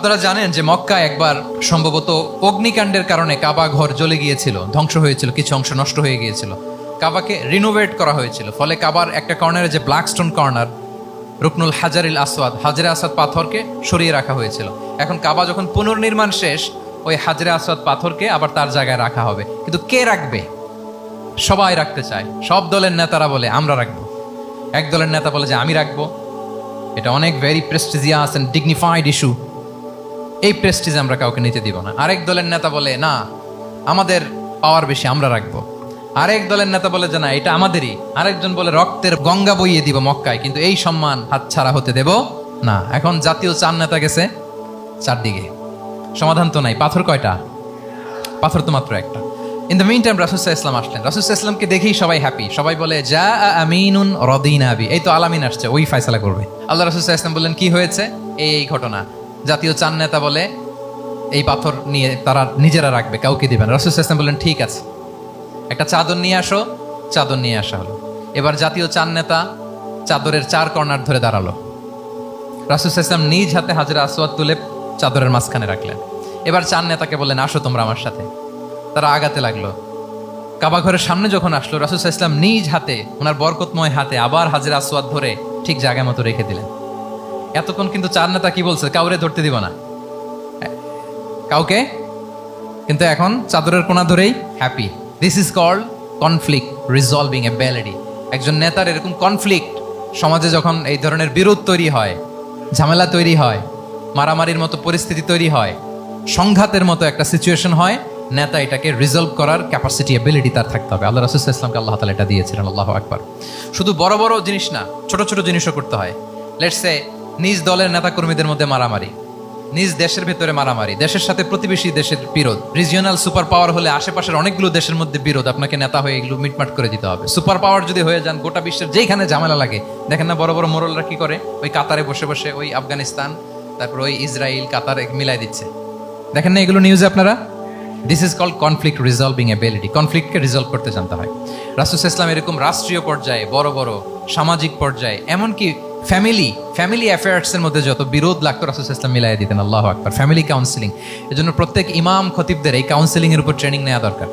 আপনারা জানেন যে মক্কা একবার সম্ভবত অগ্নিকাণ্ডের কারণে কাবা ঘর জ্বলে গিয়েছিল, ধ্বংস হয়েছিল, কিছু অংশ নষ্ট হয়ে গিয়েছিল। কাবাকে রিনোভেট করা হয়েছিল, ফলে কাবার একটা কর্নারে যে ব্ল্যাক স্টোন কর্নার, রুকনুল হাজারিল আসওয়াদ, হাজরে আসওয়াদ পাথরকে সরিয়ে রাখা হয়েছিল। এখন কাবা যখন পুনর্নির্মাণ শেষ, ওই হাজরে আসওয়াদ পাথরকে আবার তার জায়গায় রাখা হবে। কিন্তু কে রাখবে? সবাই রাখতে চায়। সব দলের নেতারা বলে আমরা রাখবো, এক দলের নেতা বলে যে আমি রাখবো। এটা অনেক very prestigious and dignified issue, এই প্রেস্টিজ আমরা কাউকে নিতে দিব না। আরেক দলের নেতা বলে না, আমাদের পাওয়ার বেশি, আমরা রাখবো। আরেক দলের নেতা বলে যে না, এটা আমাদেরই। আরেকজন বলে রক্তের গঙ্গা বইয়ে দিব মক্কায়, কিন্তু এই সম্মান হাতছাড়া হতে দেব না। এখন জাতীয় চার নেতা গেছে চারদিকে, সমাধান তো নাই। পাথর কয়টা? পাথর তো মাত্র একটা। ইন দ্য মিন টাইম রাসূল সাল্লাল্লাহু আলাইহি ওয়াসাল্লাম আসলেন। রাসূল সাল্লাল্লাহু আলাইহি ওয়াসাল্লামকে দেখেই সবাই হ্যাপি। সবাই বলে যা আমিনুন রাদিনা বি, এই তো আলামিন আসছে, ওই ফয়সালা করবে। আল্লাহ রাসূল সাল্লাল্লাহু আলাইহি ওয়াসাল্লাম বললেন কি হয়েছে? এই ঘটনা। জাতীয় চার নেতা বলে এই পাথর নিয়ে তারা নিজেরা রাখবে, কাউকে দিবেন। রাসূল সাল্লাল্লাহু আলাইহি ওয়াসাল্লাম বললেন ঠিক আছে, একটা চাদর নিয়ে আসো। চাদর নিয়ে আসা হলো। এবার জাতীয় চার নেতা চাদরের চার কর্নার ধরে দাঁড়ালো। রাসূল সাল্লাল্লাহু আলাইহি ওয়াসাল্লাম নিজ হাতে হাজরে আসওয়াদ তুলে চাদরের মাঝখানে রাখলেন। এবার চার নেতাকে বললেন আসো তোমরা আমার সাথে। তারা আগাতে লাগলো। কাবা ঘরের সামনে যখন আসলো, রাসূল সাল্লাল্লাহু আলাইহি ওয়াসাল্লাম নিজ হাতে, ওনার বরকতময় হাতে আবার হাজরে আসওয়াদ ধরে ঠিক জায়গা মতো রেখে দিলেন। এতক্ষণ কিন্তু চার নেতা কি বলছে? কাউরে ধরতে দিব না, কাউকে। কিন্তু এখন চাদরের কোনা ধরেই happy. This is called conflict resolving ability. একজন নেতার এরকম কনফ্লিক্ট, সমাজে যখন এই ধরনের বিরোধ তৈরি হয়, ঝামেলা তৈরি হয়, মারামারির মতো পরিস্থিতি তৈরি হয়, সংঘাতের মতো একটা সিচুয়েশন হয়, নেতা এটাকে রিজলভ করার ক্যাপাসিটি, অ্যাবিলিটি তার থাকতে হবে। আল্লাহ রাসূল সাল্লাল্লাহু আলাইহি ওয়াসাল্লামকে আল্লাহ তাআলা এটা দিয়েছিলেন। আল্লাহু আকবার। শুধু বড় বড় জিনিস না, ছোট ছোট জিনিসও করতে হয়। লেটস সে নিজ দলের নেতা কর্মীদের মধ্যে মারামারি, নিজ দেশের ভেতরে মারামারি, দেশের সাথে প্রতিবেশী দেশের বিরোধ, রিজিওনাল সুপার পাওয়ার হলে আশেপাশের অনেকগুলো দেশের মধ্যে বিরোধ, আপনাকে নেতা হয়ে এগুলো মিটমাট করে দিতে হবে। সুপার পাওয়ার যদি হয়ে যান, গোটা বিশ্বের যেখানে ঝামেলা লাগে, দেখেন না বড় বড় মোরলরা কি করে? ওই কাতারে বসে বসে ওই আফগানিস্তান, তারপর ওই ইসরায়েল, কাতার মিলাই দিচ্ছে, দেখেন না এগুলো নিউজে আপনারা? This is called conflict resolving ability. কনফ্লিক্টকে রিজলভ করতে জানতে হয়। রাসূল সাল্লাল্লাহু আলাইহি ওয়াসাল্লাম এরকম রাষ্ট্রীয় পর্যায়ে, বড় বড় সামাজিক পর্যায়ে, এমনকি ফ্যামিলি অ্যাফেয়ার্সের মধ্যে যত বিরোধ লাগতো, রাসূল সাল্লাল্লাহু আলাইহি ওয়াসাল্লাম মিলাই দিতেন। আল্লাহু আকবার। ফ্যামিলি কাউন্সিলিং, এজন্য প্রত্যেক ইমাম খতিবদের এই কাউন্সিলিং এর উপর ট্রেনিং নেওয়া দরকার।